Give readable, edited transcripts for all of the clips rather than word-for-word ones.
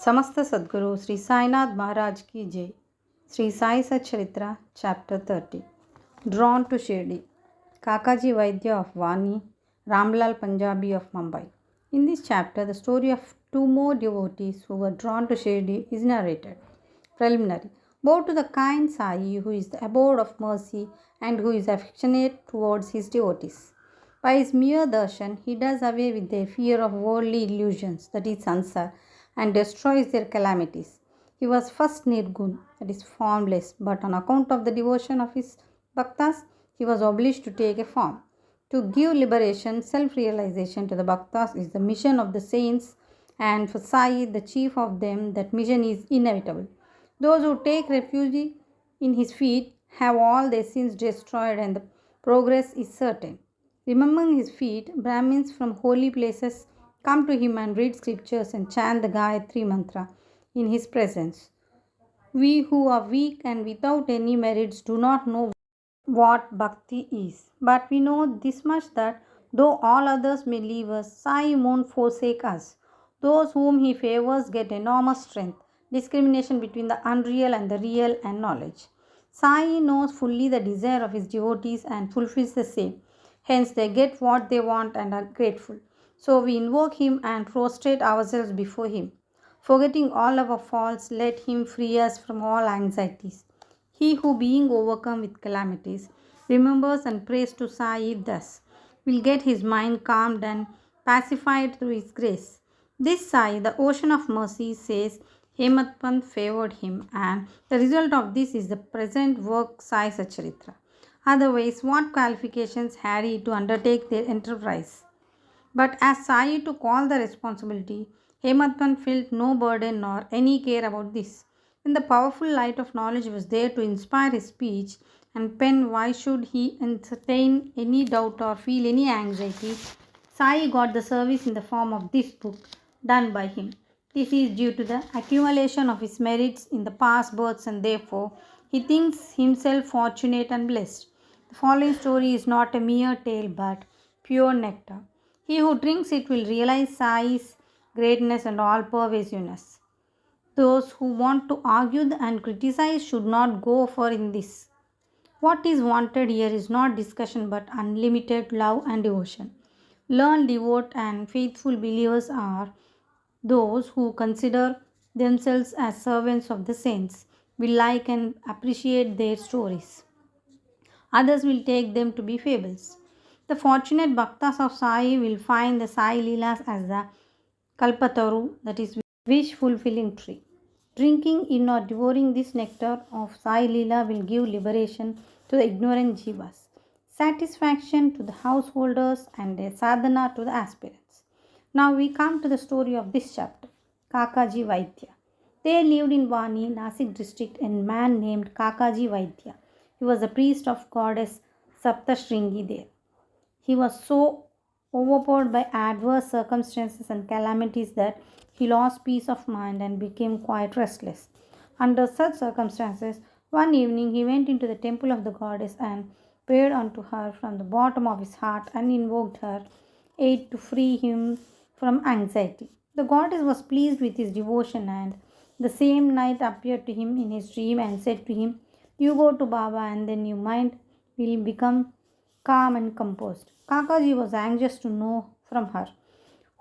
समस्त सद्गुरु श्री साईनाथ महाराज की जय. Sri Sai Satcharitra, Chapter 30. Drawn to Shirdi. Kakaji Vaidya of Vani, Ramlal Punjabi of Mumbai. In this chapter, the story of two more devotees who were drawn to Shirdi is narrated. Preliminary. Bow to the kind Sai, who is the abode of mercy and who is affectionate towards his devotees. By his mere darshan, he does away with their fear of worldly illusions, that is sansar, and destroys their calamities. He was first Nirgun, that is formless, but on account of the devotion of his bhaktas, he was obliged to take a form. To give liberation, self-realization to the bhaktas is the mission of the saints, and for Sai, the chief of them, that mission is inevitable. Those who take refuge in his feet have all their sins destroyed and the progress is certain. Remembering his feet, Brahmins from holy places come to him and read scriptures and chant the Gayatri mantra in his presence. We who are weak and without any merits do not know what bhakti is. But we know this much, that though all others may leave us, Sai won't forsake us. Those whom he favors get enormous strength, discrimination between the unreal and the real, and knowledge. Sai knows fully the desire of his devotees and fulfills the same. Hence they get what they want and are grateful. So we invoke him and prostrate ourselves before him. Forgetting all our faults, let him free us from all anxieties. He who, being overcome with calamities, remembers and prays to Sai thus, will get his mind calmed and pacified through his grace. This Sai, the ocean of mercy, says Hemat Pant favored him, and the result of this is the present work Sai Satcharitra. Otherwise, what qualifications had he to undertake their enterprise? But as Sai took all the responsibility, Hemadpant felt no burden nor any care about this. When the powerful light of knowledge was there to inspire his speech and pen, why should he entertain any doubt or feel any anxiety? Sai got the service in the form of this book done by him. This is due to the accumulation of his merits in the past births, and therefore he thinks himself fortunate and blessed. The following story is not a mere tale but pure nectar. He who drinks it will realize Sai's greatness and all pervasiveness. Those who want to argue and criticize should not go for in this. What is wanted here is not discussion but unlimited love and devotion. Learned, devout, and faithful believers are those who consider themselves as servants of the saints, will like and appreciate their stories. Others will take them to be fables. The fortunate bhaktas of Sai will find the Sai Leelas as the Kalpataru, that is, wish fulfilling tree. Drinking in or devouring this nectar of Sai Leela will give liberation to the ignorant jivas, satisfaction to the householders, and a sadhana to the aspirants. Now we come to the story of this chapter. Kakaji Vaidya. There lived in Vani, Nasik district, a man named Kakaji Vaidya. He was a priest of goddess Saptashringi there. He was so overpowered by adverse circumstances and calamities that he lost peace of mind and became quite restless. Under such circumstances, one evening he went into the temple of the goddess and prayed unto her from the bottom of his heart and invoked her aid to free him from anxiety. The goddess was pleased with his devotion, and the same night appeared to him in his dream and said to him, "You go to Baba and then your mind will become calm and composed." Kakaji was anxious to know from her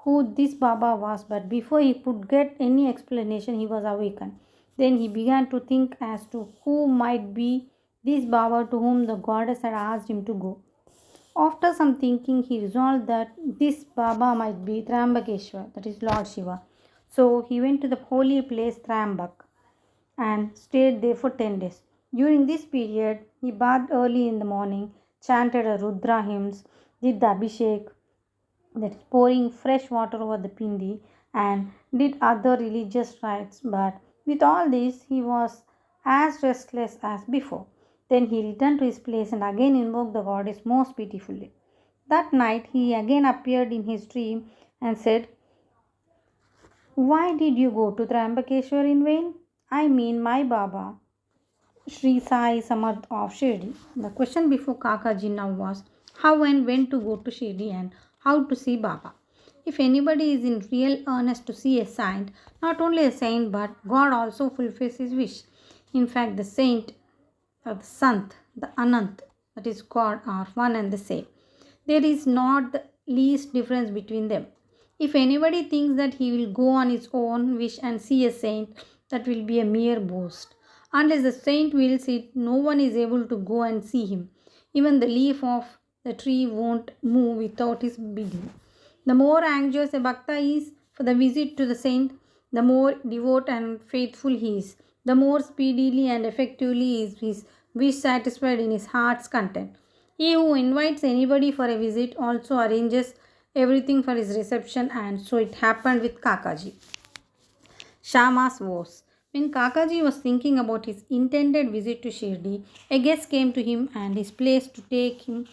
who this Baba was, but before he could get any explanation, he was awakened. Then he began to think as to who might be this Baba to whom the goddess had asked him to go. After some thinking, he resolved that this Baba might be Trambakeshwar, that is Lord Shiva. So he went to the holy place Trambak and stayed there for 10 days. During this period, he bathed early in the morning, chanted a Rudra hymns, did the Abhishek, that is pouring fresh water over the pindi, and did other religious rites. But with all this, he was as restless as before. Then he returned to his place and again invoked the goddess most pitifully. That night he again appeared in his dream and said, "Why did you go to Trambakeshwar in vain? I mean my Baba, Sri Sai Samarth of Shirdi." The question before Kakaji now was how and when to go to Shirdi and how to see Baba. If anybody is in real earnest to see a saint, not only a saint but God also fulfills his wish. In fact, the saint, the Sant, the Anant, that is God, are one and the same. There is not the least difference between them. If anybody thinks that he will go on his own wish and see a saint, that will be a mere boast. Unless the saint wills it, no one is able to go and see him. Even the leaf of the tree won't move without his bidding. The more anxious a bhakta is for the visit to the saint, the more devout and faithful he is, the more speedily and effectively is his wish satisfied in his heart's content. He who invites anybody for a visit also arranges everything for his reception, and so it happened with Kakaji. Shama's vows. When Kakaji was thinking about his intended visit to Shirdi, a guest came to him and his place to take him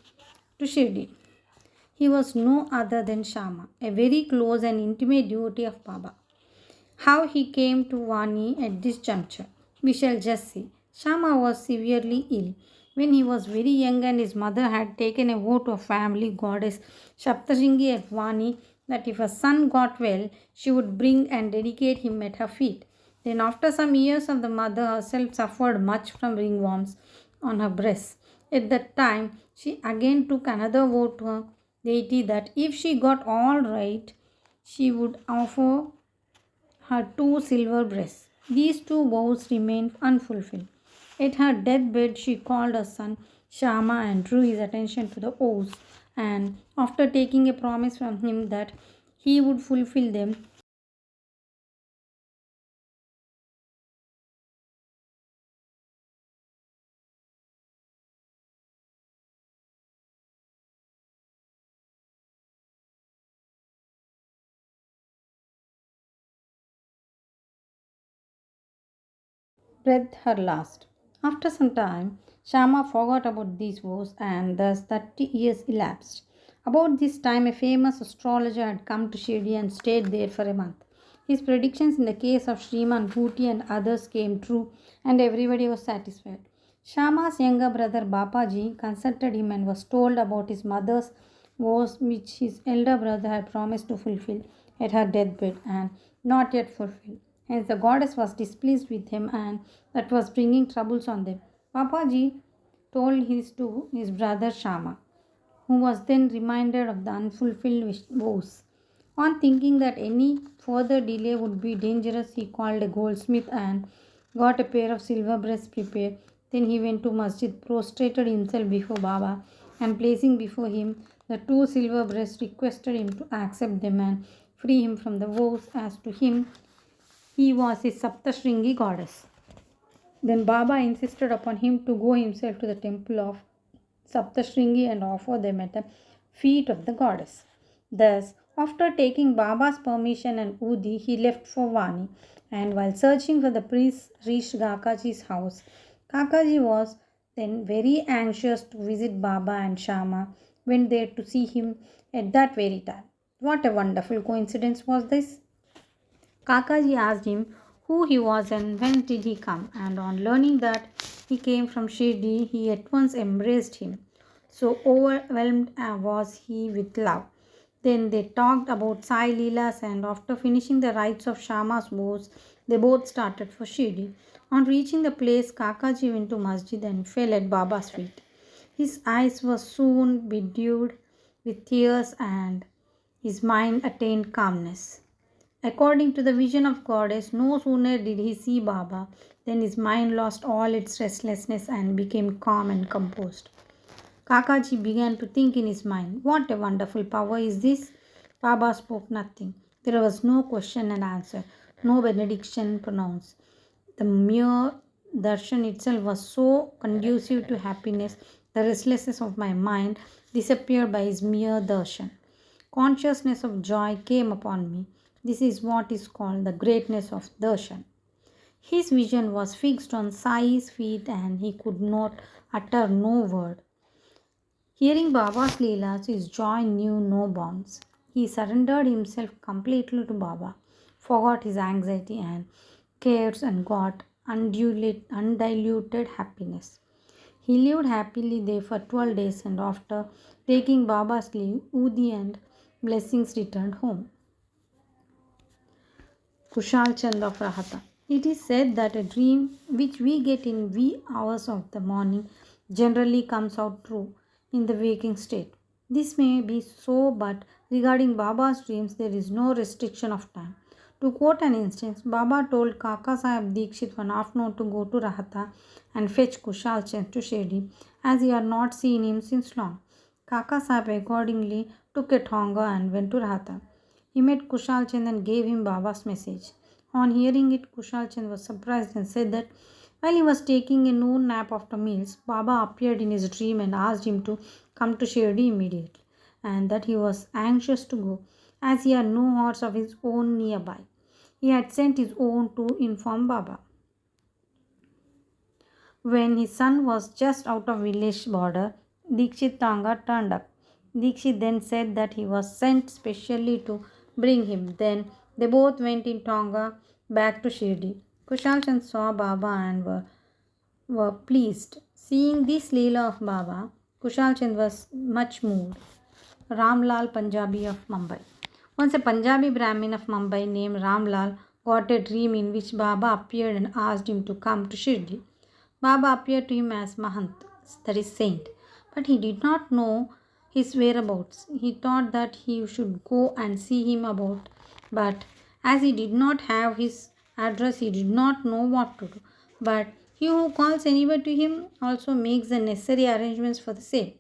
to Shirdi. He was no other than Shama, a very close and intimate devotee of Baba. How he came to Vani at this juncture, we shall just see. Shama was severely ill. When he was very young and his mother had taken a vow to a family goddess Saptashingi at Vani that if a son got well, she would bring and dedicate him at her feet. Then after some years of the mother herself suffered much from ringworms on her breasts. At that time, she again took another vow to her deity that if she got all right, she would offer her 2 silver breasts. These 2 vows remained unfulfilled. At her deathbed, she called her son Shama and drew his attention to the vows, and after taking a promise from him that he would fulfill them, breathed her last. After some time, Shama forgot about these vows, and thus 30 years elapsed. About this time, a famous astrologer had come to Shirdi and stayed there for a month. His predictions in the case of Sriman Bhuti and others came true, and everybody was satisfied. Shama's younger brother Bapaji consulted him and was told about his mother's vows, which his elder brother had promised to fulfill at her deathbed and not yet fulfilled. Hence, the goddess was displeased with him, and that was bringing troubles on them. Papaji told his to his brother Shama, who was then reminded of the unfulfilled vows. On thinking that any further delay would be dangerous, he called a goldsmith and got a pair of silver breasts prepared. Then he went to masjid, prostrated himself before Baba, and placing before him the 2 silver breasts, requested him to accept them and free him from the vows, as to him he was his Saptashringi goddess. Then Baba insisted upon him to go himself to the temple of Saptashringi and offer them at the feet of the goddess. Thus, after taking Baba's permission and Udi, he left for Vani, and while searching for the priest, reached Kakaji's house. Kakaji was then very anxious to visit Baba, and Shama went there to see him at that very time. What a wonderful coincidence was this! Kakaji asked him who he was and when did he come, and on learning that he came from Shirdi, he at once embraced him. So overwhelmed was he with love. Then they talked about Sai Leelas, and after finishing the rites of Shama's vows, they both started for Shirdi. On reaching the place, Kakaji went to masjid and fell at Baba's feet. His eyes were soon bedewed with tears, and his mind attained calmness. According to the vision of goddess, no sooner did he see Baba than his mind lost all its restlessness and became calm and composed. Kakaji began to think in his mind, what a wonderful power is this? Baba spoke nothing. There was no question and answer, no benediction pronounced. The mere darshan itself was so conducive to happiness, the restlessness of my mind disappeared by his mere darshan. Consciousness of joy came upon me. This is what is called the greatness of darshan. His vision was fixed on Sai's feet, and he could not utter no word. Hearing Baba's Leelas, his joy knew no bounds. He surrendered himself completely to Baba, forgot his anxiety and cares, and got undiluted happiness. He lived happily there for 12 days, and after taking Baba's leave, Udi and blessings returned home. Kushal Chand of Rahata. It is said that a dream which we get in wee hours of the morning generally comes out true in the waking state. This may be so, but regarding Baba's dreams, there is no restriction of time. To quote an instance, Baba told Kaka Sahib Dikshit one afternoon to go to Rahata and fetch Kushal Chand to Shirdi, as he had not seen him since long. Kaka Sahib accordingly took a thonga and went to Rahata. He met Kushal Chand and gave him Baba's message. On hearing it, Kushal Chand was surprised and said that while he was taking a noon nap after meals, Baba appeared in his dream and asked him to come to Shirdi immediately, and that he was anxious to go, as he had no horse of his own nearby. He had sent his own to inform Baba. When his son was just out of village border, Dikshit Tanga turned up. Dikshit then said that he was sent specially to bring him. Then they both went in Tonga back to Shirdi. Kushal Chand saw Baba and were pleased. Seeing this Leela of Baba, Kushal Chand was much moved. Ramlal Punjabi of Mumbai. Once a Punjabi Brahmin of Mumbai named Ramlal got a dream in which Baba appeared and asked him to come to Shirdi. Baba appeared to him as Mahant, that is saint, but he did not know his whereabouts. He thought that he should go and see him about, but as he did not have his address, he did not know what to do. But he who calls anywhere to him also makes the necessary arrangements for the same.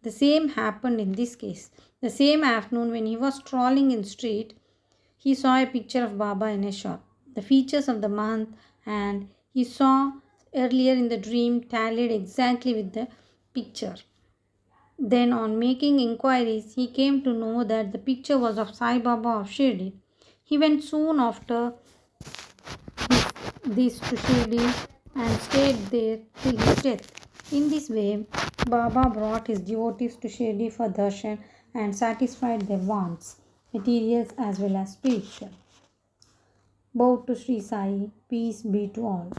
The same happened in this case. The same afternoon, when he was strolling in the street, he saw a picture of Baba in a shop. The features of the Mahant and he saw earlier in the dream tallied exactly with the picture. Then, on making inquiries, he came to know that the picture was of Sai Baba of Shirdi. He went soon after this to Shirdi and stayed there till his death. In this way, Baba brought his devotees to Shirdi for darshan and satisfied their wants, material as well as spiritual. Bow to Sri Sai, peace be to all.